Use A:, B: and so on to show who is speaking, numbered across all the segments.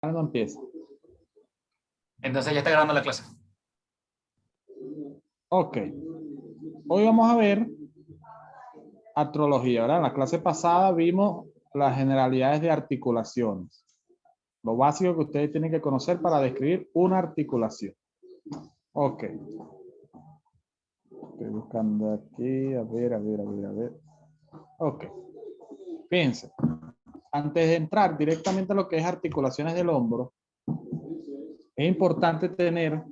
A: No empieza.
B: Entonces ya está grabando la clase.
A: Ok. Hoy vamos a ver artrología, ¿verdad? En la clase pasada vimos las generalidades de articulaciones. Lo básico que ustedes tienen que conocer para describir una articulación. Ok. Estoy buscando aquí. A ver. Ok. Fíjense. Antes de entrar directamente a lo que es articulaciones del hombro, es importante tener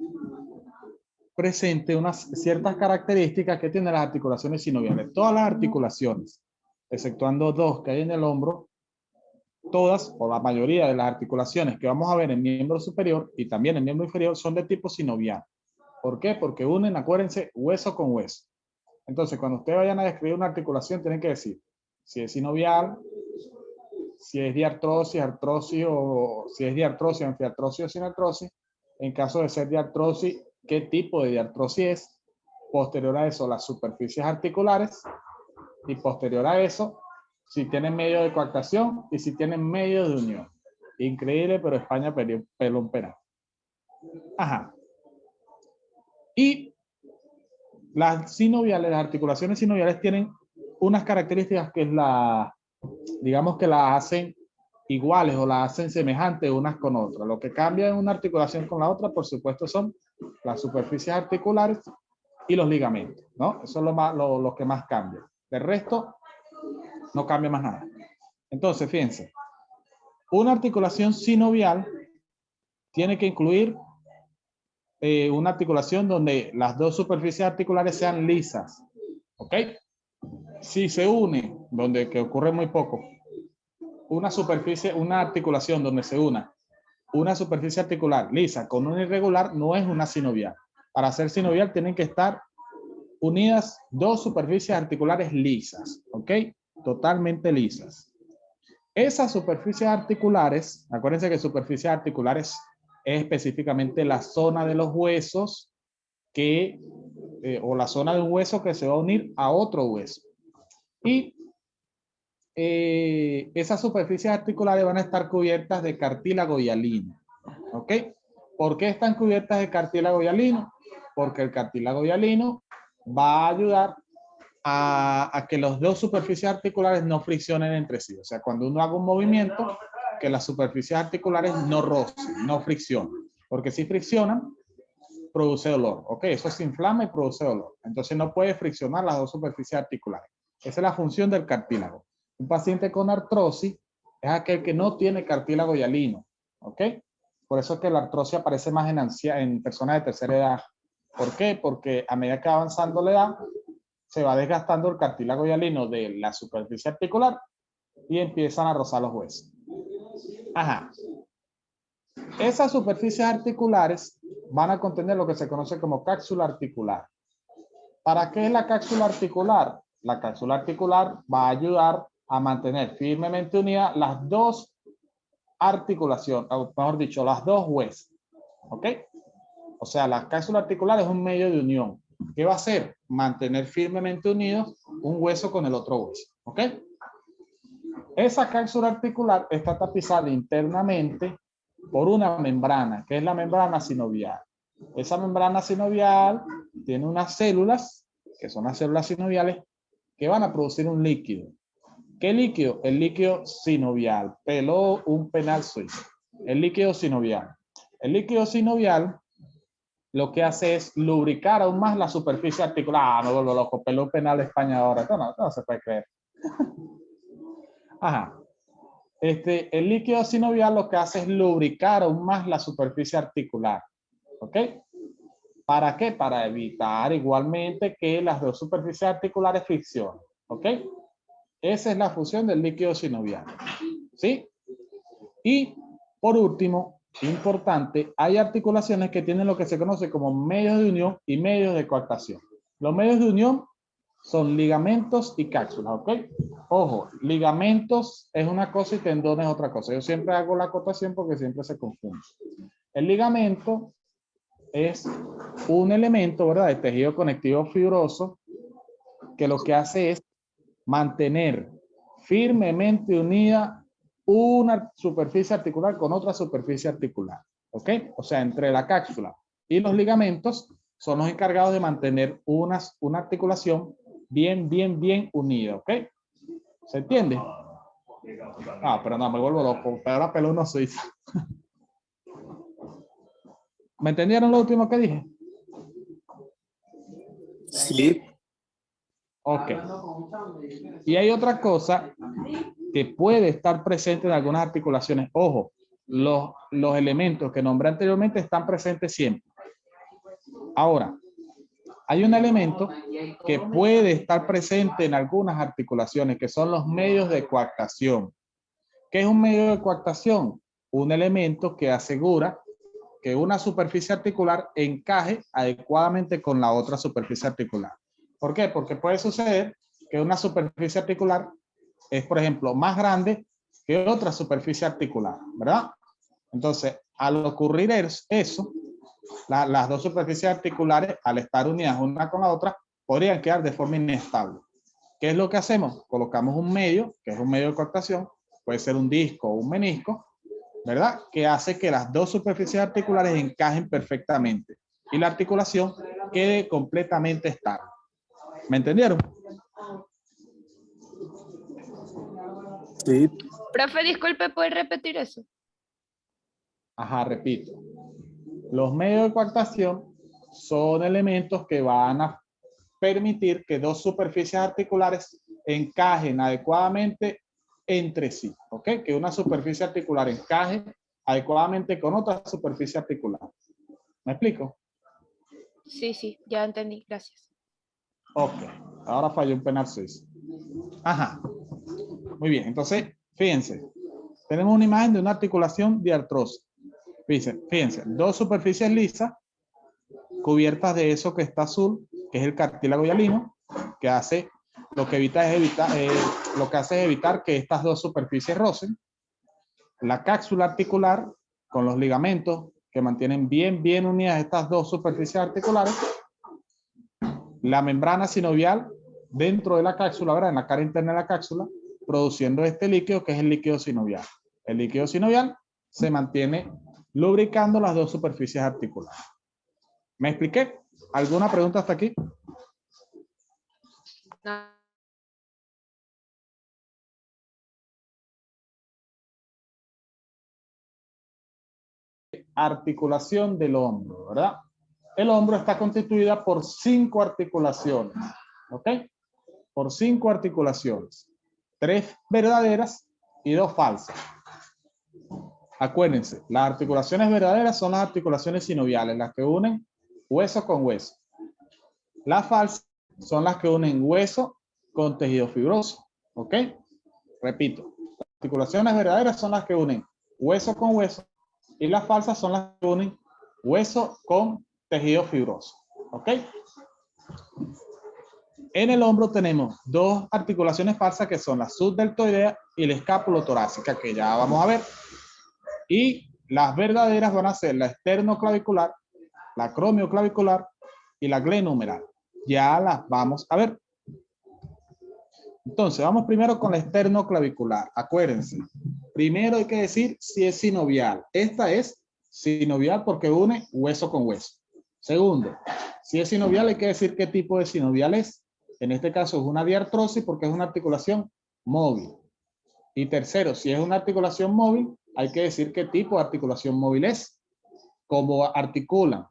A: presente unas ciertas características que tienen las articulaciones sinoviales. Todas las articulaciones, exceptuando dos que hay en el hombro, todas o la mayoría de las articulaciones que vamos a ver en miembro superior y también en miembro inferior son de tipo sinovial. ¿Por qué? Porque unen, acuérdense, hueso con hueso. Entonces, cuando ustedes vayan a describir una articulación, tienen que decir si es sinovial, si es diartrosis, artrosis, o si es diartrosis, anfiartrosis o sinartrosis. En caso de ser diartrosis, ¿qué tipo de diartrosis es? Posterior a eso, las superficies articulares. Y posterior a eso, si tienen medio de coactación y si tienen medio de unión. Increíble, pero España peló un penal. Ajá. Y las sinoviales, las articulaciones sinoviales tienen unas características que es digamos que las hacen iguales o las hacen semejantes unas con otras. Lo que cambia en una articulación con la otra, por supuesto, son las superficies articulares y los ligamentos, ¿no? Eso es lo que más cambia. Del resto, no cambia más nada. Entonces, fíjense, una articulación sinovial tiene que incluir una articulación donde las dos superficies articulares sean lisas, ¿ok? Si se une, donde que ocurre muy poco, una articulación donde se una una superficie articular lisa con una irregular, no es una sinovial. Para ser sinovial tienen que estar unidas dos superficies articulares lisas, ¿ok? Totalmente lisas. Esas superficies articulares, acuérdense que superficies articulares es específicamente la zona de los huesos o la zona de un hueso que se va a unir a otro hueso. Y esas superficies articulares van a estar cubiertas de cartílago hialino. ¿Ok? ¿Por qué están cubiertas de cartílago hialino? Porque el cartílago hialino va a ayudar a que las dos superficies articulares no friccionen entre sí. O sea, cuando uno haga un movimiento, que las superficies articulares no rocen, no friccionen. Porque si friccionan, produce dolor. ¿Ok? Eso se inflama y produce dolor. Entonces no puede friccionar las dos superficies articulares. Esa es la función del cartílago. Un paciente con artrosis es aquel que no tiene cartílago hialino. ¿Ok? Por eso es que la artrosis aparece más en personas de tercera edad. ¿Por qué? Porque a medida que va avanzando la edad, se va desgastando el cartílago hialino de la superficie articular y empiezan a rozar los huesos. Ajá. Esas superficies articulares van a contener lo que se conoce como cápsula articular. ¿Para qué es la cápsula articular? La cápsula articular va a ayudar a mantener firmemente unidas las dos articulaciones, o mejor dicho, las dos huesos. ¿Ok? O sea, la cápsula articular es un medio de unión. ¿Qué va a hacer? Mantener firmemente unidos un hueso con el otro hueso. ¿Ok? Esa cápsula articular está tapizada internamente por una membrana, que es la membrana sinovial. Esa membrana sinovial tiene unas células, que son las células sinoviales, que van a producir un líquido. ¿Qué líquido? El líquido sinovial. Peló un penal suizo. El líquido sinovial. El líquido sinovial lo que hace es lubricar aún más la superficie articular. Ah, me vuelvo loco, peló un penal España ahora. No se puede creer. Ajá. El líquido sinovial lo que hace es lubricar aún más la superficie articular. ¿Ok? ¿Para qué? Para evitar igualmente que las dos superficies articulares friccionen. ¿Ok? Esa es la función del líquido sinovial. ¿Sí? Y por último, importante, hay articulaciones que tienen lo que se conoce como medios de unión y medios de coartación. Los medios de unión son ligamentos y cápsulas, ¿ok? Ojo, ligamentos es una cosa y tendón es otra cosa. Yo siempre hago la acotación porque siempre se confunde. El ligamento es un elemento, ¿verdad?, de tejido conectivo fibroso que lo que hace es mantener firmemente unida una superficie articular con otra superficie articular. ¿Ok? O sea, entre la cápsula y los ligamentos son los encargados de mantener una articulación bien unida. ¿Ok? ¿Se entiende? Ah, pero no, me vuelvo loco. Pero ahora pelo no suizo. ¿Me entendieron lo último que dije?
C: Sí.
A: Ok. Y hay otra cosa que puede estar presente en algunas articulaciones. Ojo, los elementos que nombré anteriormente están presentes siempre. Ahora, hay un elemento que puede estar presente en algunas articulaciones, que son los medios de coartación. ¿Qué es un medio de coartación? Un elemento que asegura que una superficie articular encaje adecuadamente con la otra superficie articular. ¿Por qué? Porque puede suceder que una superficie articular es, por ejemplo, más grande que otra superficie articular, ¿verdad? Entonces, al ocurrir eso, las dos superficies articulares, al estar unidas una con la otra, podrían quedar de forma inestable. ¿Qué es lo que hacemos? Colocamos un medio, que es un medio de coartación, puede ser un disco o un menisco, ¿verdad? Que hace que las dos superficies articulares encajen perfectamente y la articulación quede completamente estable. ¿Me entendieron?
C: Sí.
D: Profe, disculpe, ¿puede repetir eso?
A: Ajá, repito. Los medios de coartación son elementos que van a permitir que dos superficies articulares encajen adecuadamente entre sí, ¿ok? Que una superficie articular encaje adecuadamente con otra superficie articular. ¿Me explico?
D: Sí, ya entendí, gracias.
A: Ok, ahora falló un penal suizo. Ajá, muy bien, entonces, fíjense, tenemos una imagen de una articulación de artrosis. Fíjense, dos superficies lisas cubiertas de eso que está azul, que es el cartílago hialino, que hace lo que hace es evitar que estas dos superficies rocen. La cápsula articular con los ligamentos que mantienen bien unidas estas dos superficies articulares. La membrana sinovial dentro de la cápsula, ¿verdad? En la cara interna de la cápsula, produciendo este líquido que es el líquido sinovial. El líquido sinovial se mantiene lubricando las dos superficies articulares. ¿Me expliqué? ¿Alguna pregunta hasta aquí?
D: No.
A: Articulación del hombro, ¿verdad? El hombro está constituida por 5 articulaciones, ¿ok? Por 5 articulaciones. 3 verdaderas y 2 falsas. Acuérdense, las articulaciones verdaderas son las articulaciones sinoviales, las que unen hueso con hueso. Las falsas son las que unen hueso con tejido fibroso, ¿ok? Repito, las articulaciones verdaderas son las que unen hueso con hueso y las falsas son las que unen hueso con tejido fibroso, ¿ok? En el hombro tenemos dos articulaciones falsas que son la subdeltoidea y la escapulotorácica, que ya vamos a ver. Y las verdaderas van a ser la esternoclavicular, la acromioclavicular y la glenohumeral. Ya las vamos a ver. Entonces, vamos primero con la esternoclavicular. Acuérdense, primero hay que decir si es sinovial. Esta es sinovial porque une hueso con hueso. Segundo, si es sinovial hay que decir qué tipo de sinovial es. En este caso es una diartrosis porque es una articulación móvil. Y tercero, si es una articulación móvil, hay que decir qué tipo de articulación móvil es. Como articulan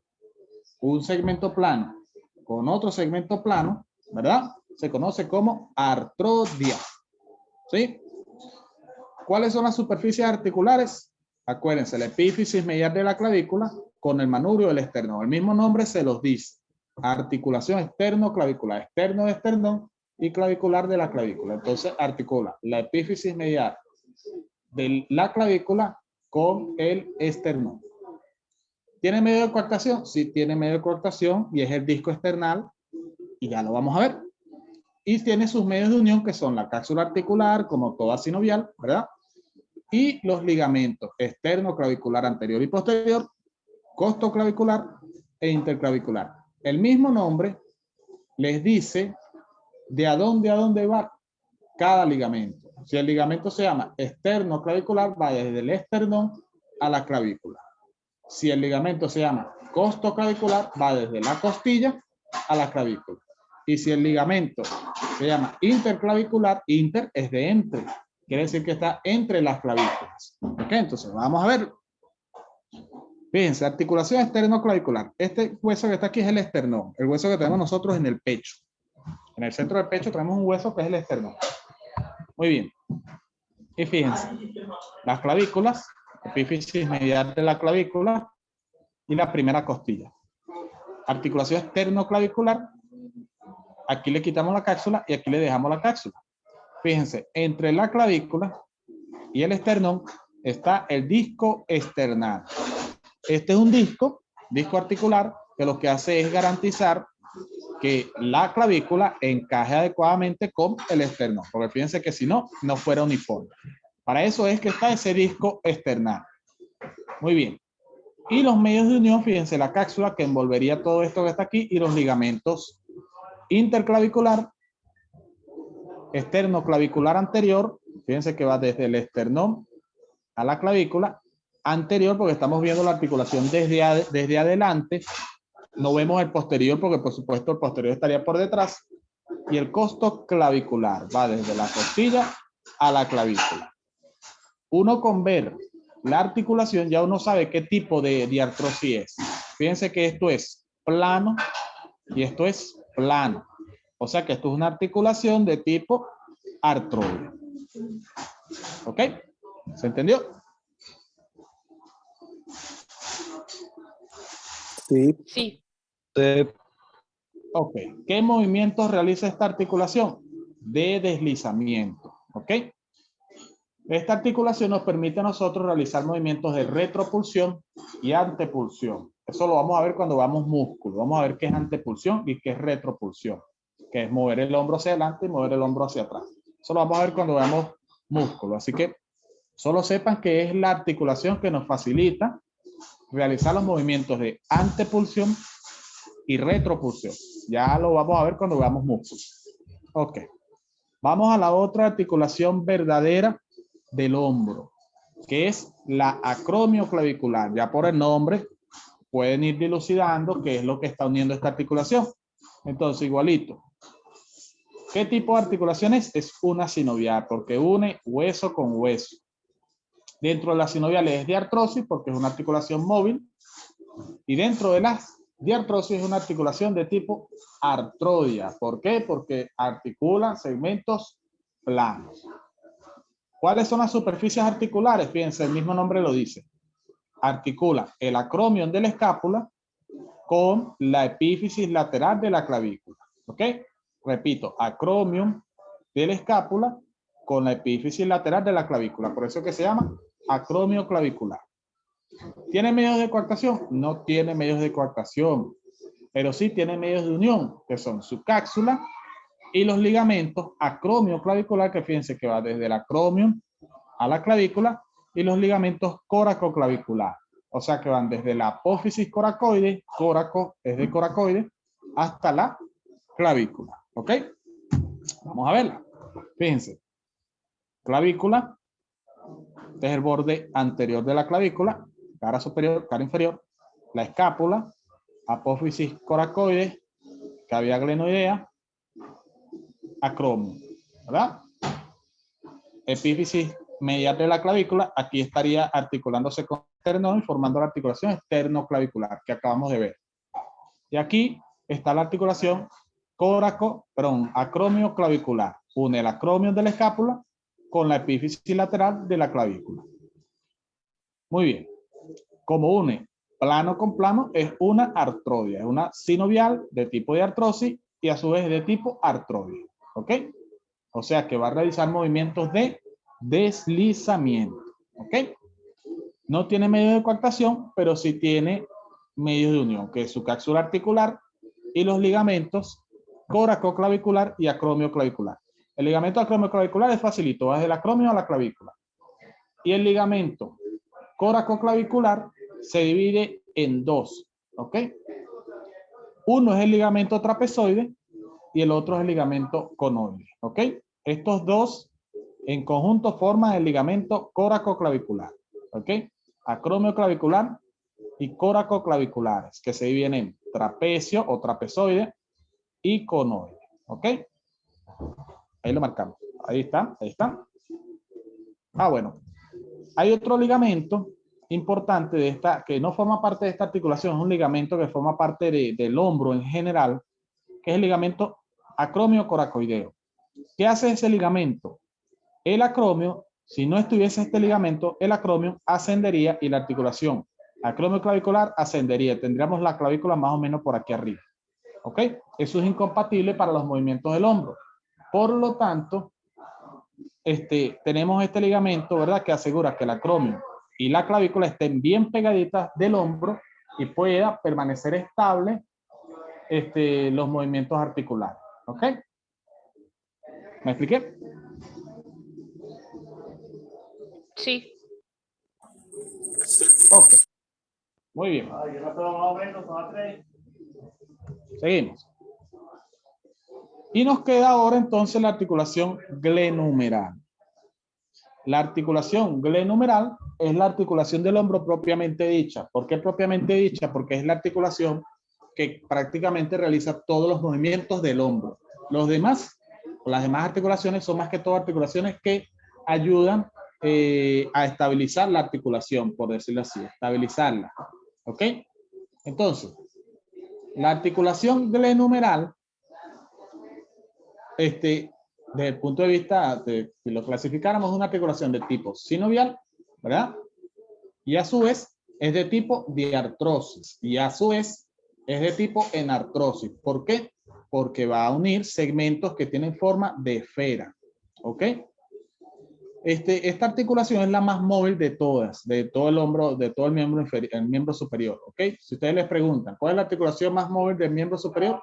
A: un segmento plano con otro segmento plano, ¿verdad? Se conoce como artrodia. ¿Sí? ¿Cuáles son las superficies articulares? Acuérdense, la epífisis medial de la clavícula con el manubrio del esternón. El mismo nombre se los dice. Articulación externo-clavicular. Externo de esternón y clavicular de la clavícula. Entonces, articula la epífisis medial de la clavícula con el esternón. ¿Tiene medio de coartación? Sí, tiene medio de coartación y es el disco esternal y ya lo vamos a ver. Y tiene sus medios de unión que son la cápsula articular, como toda sinovial, ¿verdad? Y los ligamentos externo, clavicular anterior y posterior, costoclavicular e interclavicular. El mismo nombre les dice de a dónde va cada ligamento. Si el ligamento se llama esternoclavicular, va desde el esternón a la clavícula. Si el ligamento se llama costoclavicular, va desde la costilla a la clavícula. Y si el ligamento se llama interclavicular, inter es de entre. Quiere decir que está entre las clavículas. ¿Ok? Entonces, vamos a ver. Fíjense, articulación esternoclavicular. Este hueso que está aquí es el esternón. El hueso que tenemos nosotros en el pecho. En el centro del pecho tenemos un hueso que es el esternón. Muy bien. Y fíjense, las clavículas, epífisis medial de la clavícula y la primera costilla. Articulación esternoclavicular. Aquí le quitamos la cápsula y aquí le dejamos la cápsula. Fíjense, entre la clavícula y el esternón está el disco esternal. Este es un disco articular, que lo que hace es garantizar que la clavícula encaje adecuadamente con el esternón, porque fíjense que si no, no fuera uniforme. Para eso es que está ese disco esternal. Muy bien. Y los medios de unión, fíjense, la cápsula que envolvería todo esto que está aquí y los ligamentos interclavicular, esternoclavicular anterior, fíjense que va desde el esternón a la clavícula, anterior porque estamos viendo la articulación desde adelante, no vemos el posterior porque por supuesto el posterior estaría por detrás, y el costoclavicular va desde la costilla a la clavícula. Uno con ver la articulación ya uno sabe qué tipo de diartrosis es. Fíjense que esto es plano y esto es plano. O sea que esto es una articulación de tipo artroide. ¿Ok? ¿Se entendió?
C: Sí.
D: Sí.
A: Ok. ¿Qué movimientos realiza esta articulación? De deslizamiento. ¿Ok? Esta articulación nos permite a nosotros realizar movimientos de retropulsión y antepulsión. Eso lo vamos a ver cuando veamos músculo. Vamos a ver qué es antepulsión y qué es retropulsión, que es mover el hombro hacia adelante y mover el hombro hacia atrás. Eso lo vamos a ver cuando veamos músculo. Así que solo sepan que es la articulación que nos facilita realizar los movimientos de antepulsión y retropulsión. Ya lo vamos a ver cuando veamos músculo. Ok. Vamos a la otra articulación verdadera del hombro, que es la acromioclavicular. Ya por el nombre pueden ir dilucidando qué es lo que está uniendo esta articulación. Entonces, igualito. ¿Qué tipo de articulación es? Es una sinovial, porque une hueso con hueso. Dentro de las sinoviales es diartrosis, porque es una articulación móvil. Y dentro de las diartrosis es una articulación de tipo artrodia. ¿Por qué? Porque articula segmentos planos. ¿Cuáles son las superficies articulares? Fíjense, el mismo nombre lo dice. Articula el acromion de la escápula con la epífisis lateral de la clavícula. ¿Ok? Repito, acromion de la escápula con la epífisis lateral de la clavícula. Por eso que se llama acromio clavicular. ¿Tiene medios de coartación? No tiene medios de coartación, pero sí tiene medios de unión, que son su cápsula y los ligamentos acromio clavicular, que fíjense que va desde el acromion a la clavícula, y los ligamentos coracoclavicular, o sea que van desde la apófisis coracoide, coraco es de coracoide, hasta la clavícula. ¿Ok? Vamos a verla. Fíjense. Clavícula. Este es el borde anterior de la clavícula, cara superior, cara inferior, la escápula, apófisis coracoide, cavidad glenoidea, acromio, ¿verdad? Epífisis medial de la clavícula, aquí estaría articulándose con el esternón y formando la articulación esternoclavicular que acabamos de ver. Y aquí está la articulación acromio clavicular. Une el acromio de la escápula con la epífisis lateral de la clavícula. Muy bien. Como une plano con plano, es una artrodia, es una sinovial de tipo de artrosis y a su vez de tipo artrodia. ¿Ok? O sea que va a realizar movimientos de deslizamiento. ¿Ok? No tiene medio de coartación, pero sí tiene medios de unión, que es su cápsula articular y los ligamentos coracoclavicular y acromioclavicular. El ligamento acromioclavicular es facilito, va desde el acromio a la clavícula. Y el ligamento coracoclavicular se divide en dos, ¿ok? Uno es el ligamento trapezoide y el otro es el ligamento conoide, ¿ok? Estos dos en conjunto forman el ligamento coracoclavicular. ¿Ok? Acromio clavicular y coracoclaviculares, que se dividen en trapecio o trapezoide y conoide. ¿Ok? Ahí lo marcamos. Ahí está, ahí está. Ah, bueno. Hay otro ligamento importante de esta, que no forma parte de esta articulación, es un ligamento que forma parte del hombro en general, que es el ligamento acromio coracoideo. ¿Qué hace ese ligamento? El acromio, si no estuviese este ligamento, el acromio ascendería y la articulación acromio clavicular ascendería. Tendríamos la clavícula más o menos por aquí arriba. ¿Ok? Eso es incompatible para los movimientos del hombro. Por lo tanto, tenemos este ligamento, ¿verdad? Que asegura que el acromio y la clavícula estén bien pegaditas del hombro y pueda permanecer estable los movimientos articulares. ¿Ok? ¿Me expliqué?
D: Sí.
A: Ok. Muy bien. Seguimos. Y nos queda ahora entonces la articulación glenumeral. La articulación glenumeral es la articulación del hombro propiamente dicha. ¿Por qué propiamente dicha? Porque es la articulación que prácticamente realiza todos los movimientos del hombro. Los demás, las demás articulaciones son más que todo articulaciones que ayudan a estabilizar la articulación, por decirlo así, estabilizarla. ¿Ok? Entonces, la articulación glenumeral, desde el punto de vista, si lo clasificáramos, una articulación de tipo sinovial, ¿verdad? Y a su vez es de tipo diartrosis y a su vez es de tipo enartrosis. ¿Por qué? Porque va a unir segmentos que tienen forma de esfera. ¿Ok? Esta articulación es la más móvil de todas, de todo el hombro, de todo el miembro superior. ¿Ok? Si ustedes les preguntan, ¿cuál es la articulación más móvil del miembro superior?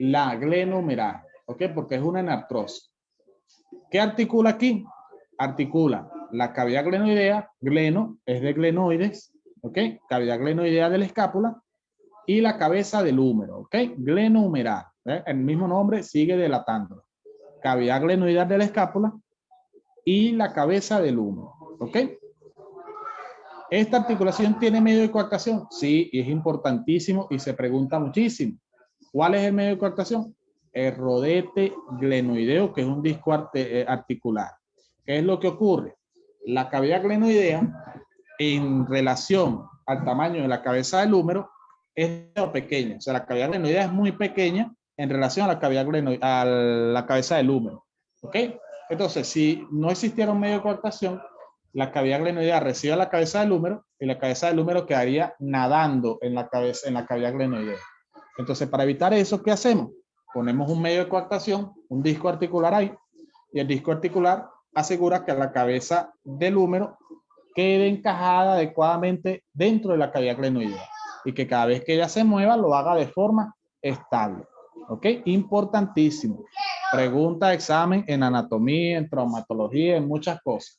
A: La glenumeral. ¿Ok? Porque es una enartrosis. ¿Qué articula aquí? Articula la cavidad glenoidea, gleno es de glenoides, ¿ok? Cavidad glenoidea de la escápula y la cabeza del húmero, ¿ok? Glenumeral, el mismo nombre sigue delatándolo. Cavidad glenoidea de la escápula y la cabeza del húmero, ¿ok? ¿Esta articulación tiene medio de coartación? Sí, y es importantísimo y se pregunta muchísimo. ¿Cuál es el medio de coartación? El rodete glenoideo, que es un disco articular. ¿Qué es lo que ocurre? La cavidad glenoidea, en relación al tamaño de la cabeza del húmero, es pequeña. O sea, la cavidad glenoidea es muy pequeña en relación a la cavidad a la cabeza del húmero. ¿Ok? Entonces, si no existiera un medio de coartación, la cavidad glenoidea recibe la cabeza del húmero y la cabeza del húmero quedaría nadando en la cavidad glenoidea. Entonces, para evitar eso, ¿qué hacemos? Ponemos un medio de coartación, un disco articular ahí, y el disco articular asegura que la cabeza del húmero quede encajada adecuadamente dentro de la cavidad glenoidea y que cada vez que ella se mueva lo haga de forma estable. ¿Ok? Importantísimo. Pregunta de examen en anatomía, en traumatología, en muchas cosas.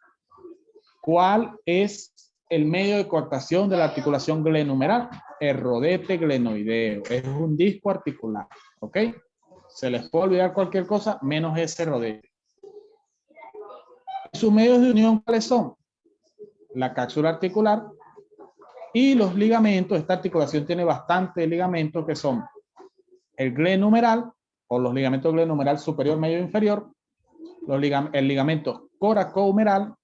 A: ¿Cuál es el medio de coartación de la articulación glenumeral? El rodete glenoideo. Es un disco articular. ¿Ok? Se les puede olvidar cualquier cosa menos ese rodete. ¿Sus medios de unión cuáles son? La cápsula articular y los ligamentos. Esta articulación tiene bastante ligamentos que son el glenumeral o los ligamentos glenumeral superior, medio e inferior, el ligamento coracohumeral,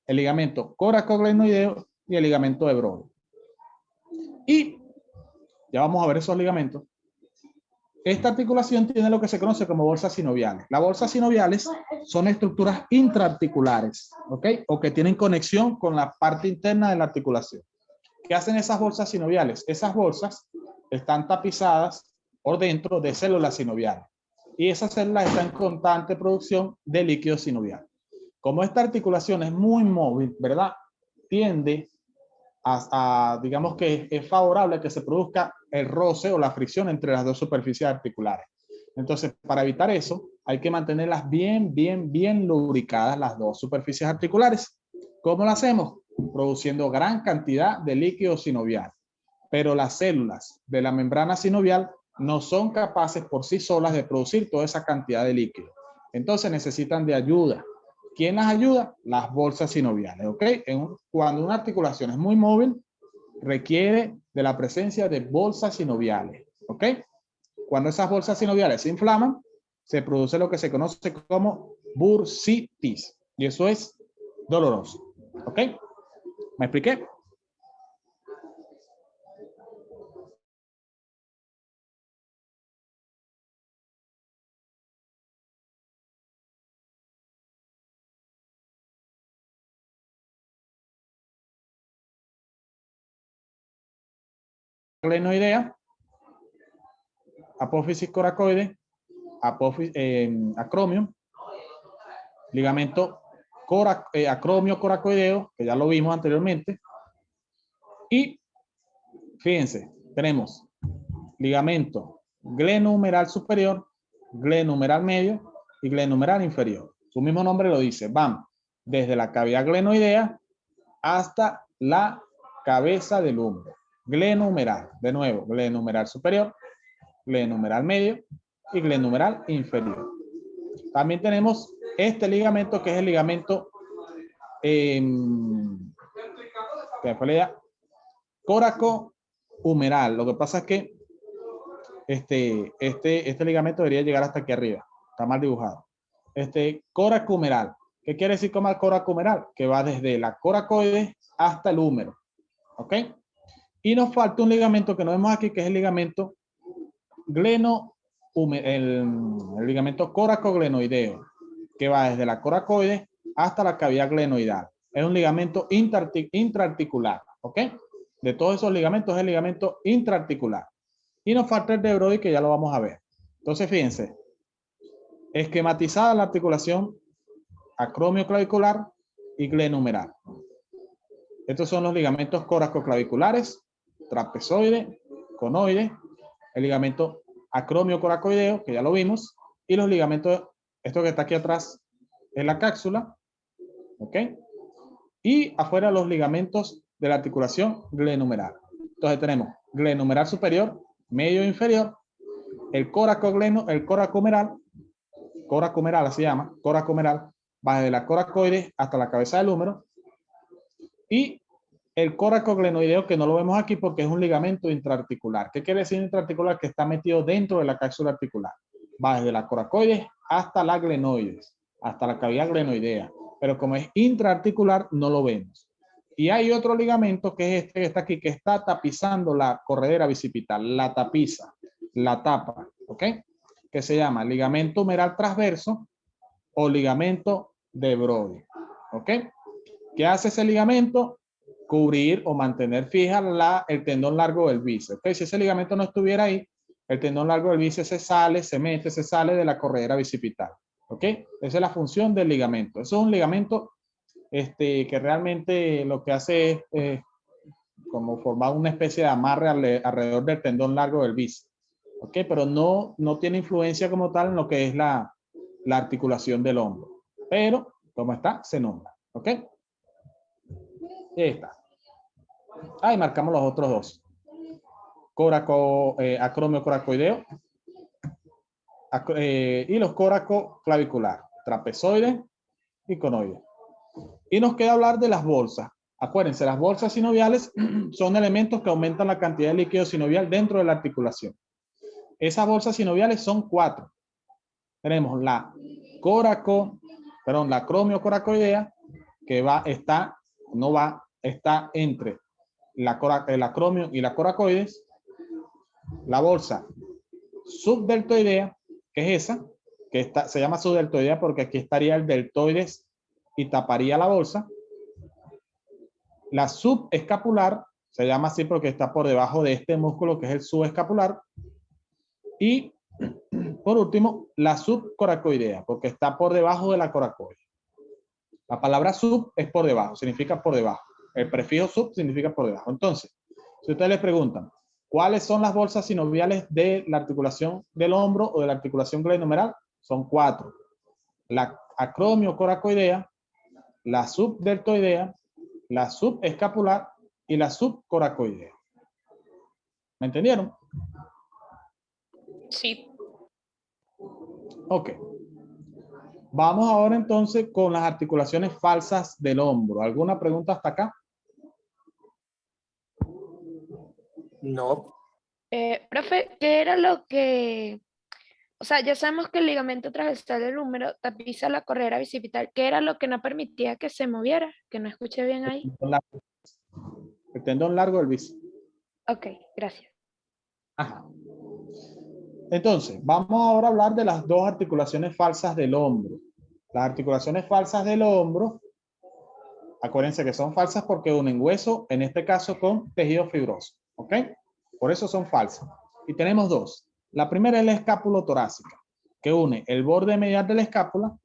A: el ligamento coracoglenoideo y el ligamento de Brody. Y ya vamos a ver esos ligamentos. Esta articulación tiene lo que se conoce como bolsas sinoviales. Las bolsas sinoviales son estructuras intraarticulares, ¿ok? O que tienen conexión con la parte interna de la articulación. ¿Qué hacen esas bolsas sinoviales? Esas bolsas están tapizadas por dentro de células sinoviales. Y esas células están en constante producción de líquido sinovial. Como esta articulación es muy móvil, ¿verdad? Tiende digamos que es favorable que se produzca el roce o la fricción entre las dos superficies articulares. Entonces, para evitar eso, hay que mantenerlas bien lubricadas las dos superficies articulares. ¿Cómo lo hacemos? Produciendo gran cantidad de líquido sinovial. Pero las células de la membrana sinovial no son capaces por sí solas de producir toda esa cantidad de líquido. Entonces necesitan de ayuda. ¿Quién las ayuda? Las bolsas sinoviales, ¿ok? Cuando una articulación es muy móvil, requiere de la presencia de bolsas sinoviales, ¿ok? Cuando esas bolsas sinoviales se inflaman, se produce lo que se conoce como bursitis, y eso es doloroso, ¿ok? ¿Me expliqué? Glenoidea, apófisis coracoide, acromio, ligamento acromio coracoideo, que ya lo vimos anteriormente, y fíjense, tenemos ligamento glenohumeral superior, glenohumeral medio y glenohumeral inferior. Su mismo nombre lo dice, van desde la cavidad glenoidea hasta la cabeza del húmero. Glenohumeral, de nuevo, glenohumeral superior, glenohumeral medio y glenohumeral inferior. También tenemos este ligamento que es el ligamento coraco-humeral. Lo que pasa es que este ligamento debería llegar hasta aquí arriba. Está mal dibujado. Coraco-humeral. ¿Qué quiere decir como coraco-humeral? Que va desde la coracoide hasta el húmero. ¿Ok? Y nos falta un ligamento que no vemos aquí, que es el ligamento el ligamento coracoglenoideo, que va desde la coracoide hasta la cavidad glenoidal. Es un ligamento intraarticular, ¿ok? De todos esos ligamentos es el ligamento intraarticular. Y nos falta el de que ya lo vamos a ver. Entonces, fíjense, esquematizada la articulación acromioclavicular y glenohumeral. Estos son los ligamentos coracoclaviculares, trapezoide, conoide, el ligamento acromio coracoideo, que ya lo vimos, y los ligamentos, esto que está aquí atrás es la cápsula, ¿ok? Y afuera los ligamentos de la articulación glenohumeral. Entonces tenemos glenohumeral superior, medio e inferior, el coracohumeral, coracohumeral se llama, coracohumeral, va desde la coracoide hasta la cabeza del húmero, y el coracoglenoideo, que no lo vemos aquí porque es un ligamento intraarticular. ¿Qué quiere decir intraarticular? Que está metido dentro de la cápsula articular. Va desde la coracoides hasta la glenoides, hasta la cavidad glenoidea. Pero como es intraarticular, no lo vemos. Y hay otro ligamento que es este que está aquí, que está tapizando la corredera bicipital, la tapiza, la tapa, ¿ok? Que se llama ligamento humeral transverso o ligamento de Brody, ¿ok? ¿Qué hace ese ligamento? Cubrir o mantener fija el tendón largo del bíceps. ¿Okay? Si ese ligamento no estuviera ahí, el tendón largo del bíceps se sale, se mete, se sale de la corredera bicipital. ¿Ok? Esa es la función del ligamento. Eso es un ligamento que realmente lo que hace es como formar una especie de amarre alrededor del tendón largo del bíceps. ¿Ok? Pero no tiene influencia como tal en lo que es la articulación del hombro. Pero, como está, se nombra. ¿Ok? Ahí está. Ahí marcamos los otros dos. Acromio coracoideo y los coracoclavicular, trapezoide y conoide. Y nos queda hablar de las bolsas. Acuérdense, las bolsas sinoviales son elementos que aumentan la cantidad de líquido sinovial dentro de la articulación. Esas bolsas sinoviales son 4. Tenemos la acromio coracoidea, que está entre el acromio y la coracoides. La bolsa subdeltoidea, que es esa, se llama subdeltoidea porque aquí estaría el deltoides y taparía la bolsa. La subescapular se llama así porque está por debajo de este músculo que es el subescapular. Y por último, la subcoracoidea porque está por debajo de la coracoide. La palabra sub es por debajo, significa por debajo. El prefijo sub significa por debajo. Entonces, si ustedes les preguntan, ¿cuáles son las bolsas sinoviales de la articulación del hombro o de la articulación glenohumeral? Son 4. La acromio coracoidea, la subdeltoidea, la subescapular y la subcoracoidea. ¿Me entendieron?
D: Sí.
A: Ok. Vamos ahora entonces con las articulaciones falsas del hombro. ¿Alguna pregunta hasta acá?
C: No.
D: Profe, ¿qué era lo que, o sea, ya sabemos que el ligamento transversal del húmero tapiza la correa bicipital? ¿Qué era lo que no permitía que se moviera? Que no escuché bien ahí.
A: El tendón largo del bíceps.
D: Ok, gracias.
A: Ajá. Entonces, vamos ahora a hablar de las dos articulaciones falsas del hombro. Las articulaciones falsas del hombro, acuérdense que son falsas porque unen hueso, en este caso con tejido fibroso. ¿Ok? Por eso son falsas. Y tenemos dos. La primera es la escapulotorácica, que une el borde medial de la escápula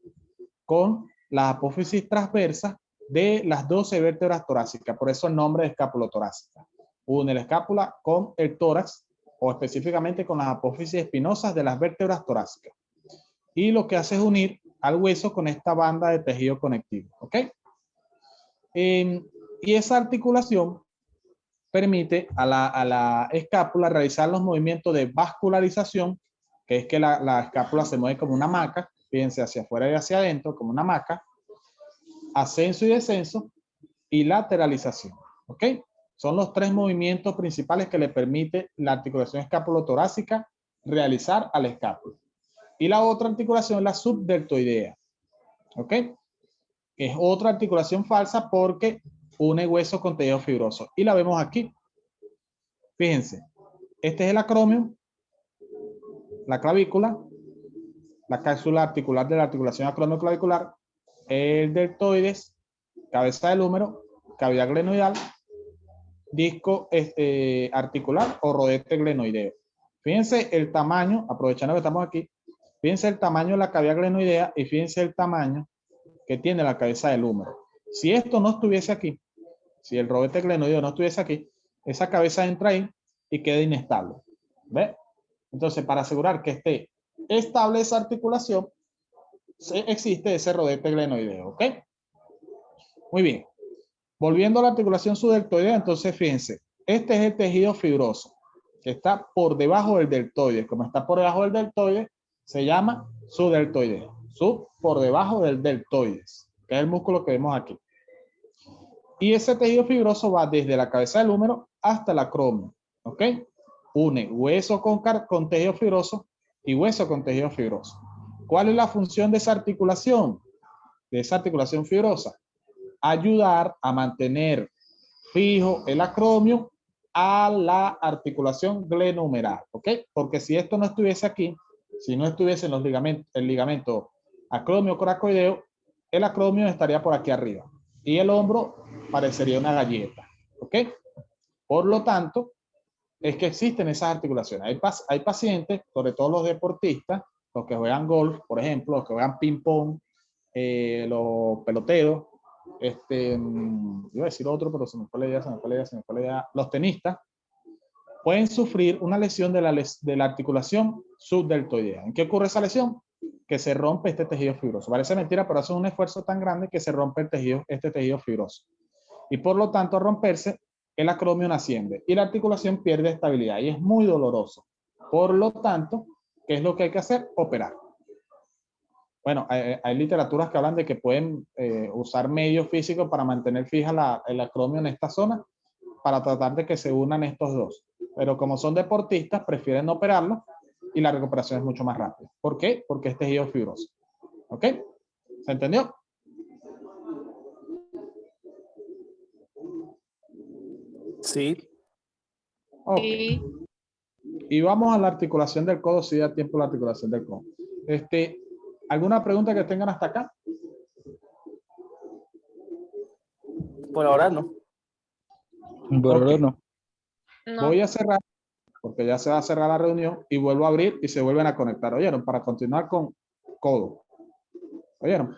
A: con la apófisis transversa de las 12 vértebras torácicas. Por eso el nombre de escapulotorácica. Une la escápula con el tórax o específicamente con las apófisis espinosas de las vértebras torácicas. Y lo que hace es unir al hueso con esta banda de tejido conectivo. ¿Ok? Y esa articulación permite a la escápula realizar los movimientos de vascularización, que es que la escápula se mueve como una hamaca, fíjense, hacia afuera y hacia adentro, como una hamaca, ascenso y descenso, y lateralización. ¿Ok? Son los tres movimientos principales que le permite la articulación escapulotorácica realizar a la escápula. Y la otra articulación es la subdeltoidea. ¿Ok? Es otra articulación falsa porque une hueso con tejido fibroso. Y la vemos aquí. Fíjense, este es el acromion, la clavícula, la cápsula articular de la articulación acromioclavicular, el deltoides, cabeza del húmero, cavidad glenoidal, disco articular o rodete glenoideo. Fíjense el tamaño, aprovechando que estamos aquí, fíjense el tamaño de la cavidad glenoidea y fíjense el tamaño que tiene la cabeza del húmero. Si esto no estuviese aquí, si el rodete glenoideo no estuviese aquí, esa cabeza entra ahí y queda inestable. ¿Ve? Entonces, para asegurar que esté estable esa articulación, existe ese rodete glenoideo. ¿Ok? Muy bien. Volviendo a la articulación subdeltoidea, entonces fíjense, este es el tejido fibroso que está por debajo del deltoides. Como está por debajo del deltoides, se llama subdeltoidea. Sub por debajo del deltoides, que es el músculo que vemos aquí. Y ese tejido fibroso va desde la cabeza del húmero hasta el acromion. ¿Ok? Une hueso con tejido fibroso y hueso con tejido fibroso. ¿Cuál es la función de esa articulación? De esa articulación fibrosa. Ayudar a mantener fijo el acromio a la articulación glenohumeral, ¿ok? Porque si esto no estuviese aquí, si no estuviese en los ligamentos, el ligamento acromio coracoideo, el acromio estaría por aquí arriba y el hombro parecería una galleta, ¿ok? Por lo tanto, es que existen esas articulaciones. Hay pacientes, sobre todo los deportistas, los que juegan golf, por ejemplo, los que juegan ping pong, los peloteros, iba a decir otro, pero se me fue la idea. Los tenistas pueden sufrir una lesión de la articulación subdeltoidea. ¿En qué ocurre esa lesión? Que se rompe este tejido fibroso. Parece mentira, pero hace un esfuerzo tan grande que se rompe este tejido fibroso. Y por lo tanto, al romperse, el acromion asciende y la articulación pierde estabilidad y es muy doloroso. Por lo tanto, ¿qué es lo que hay que hacer? Operar. Bueno, hay literaturas que hablan de que pueden usar medios físicos para mantener fija el acromio en esta zona para tratar de que se unan estos dos. Pero como son deportistas, prefieren no operarlo y la recuperación es mucho más rápida. ¿Por qué? Porque es tejido fibroso. ¿Ok? ¿Se entendió?
C: Sí.
A: Ok.
D: Sí.
A: Y vamos a la articulación del codo, si da tiempo la articulación del codo. ¿Alguna pregunta que tengan hasta acá?
C: Por ahora no.
E: Por ahora
A: Ok.
E: no.
D: No.
A: Voy a cerrar, porque ya se va a cerrar la reunión, y vuelvo a abrir y se vuelven a conectar. ¿Oyeron? Para continuar con codo. ¿Oyeron?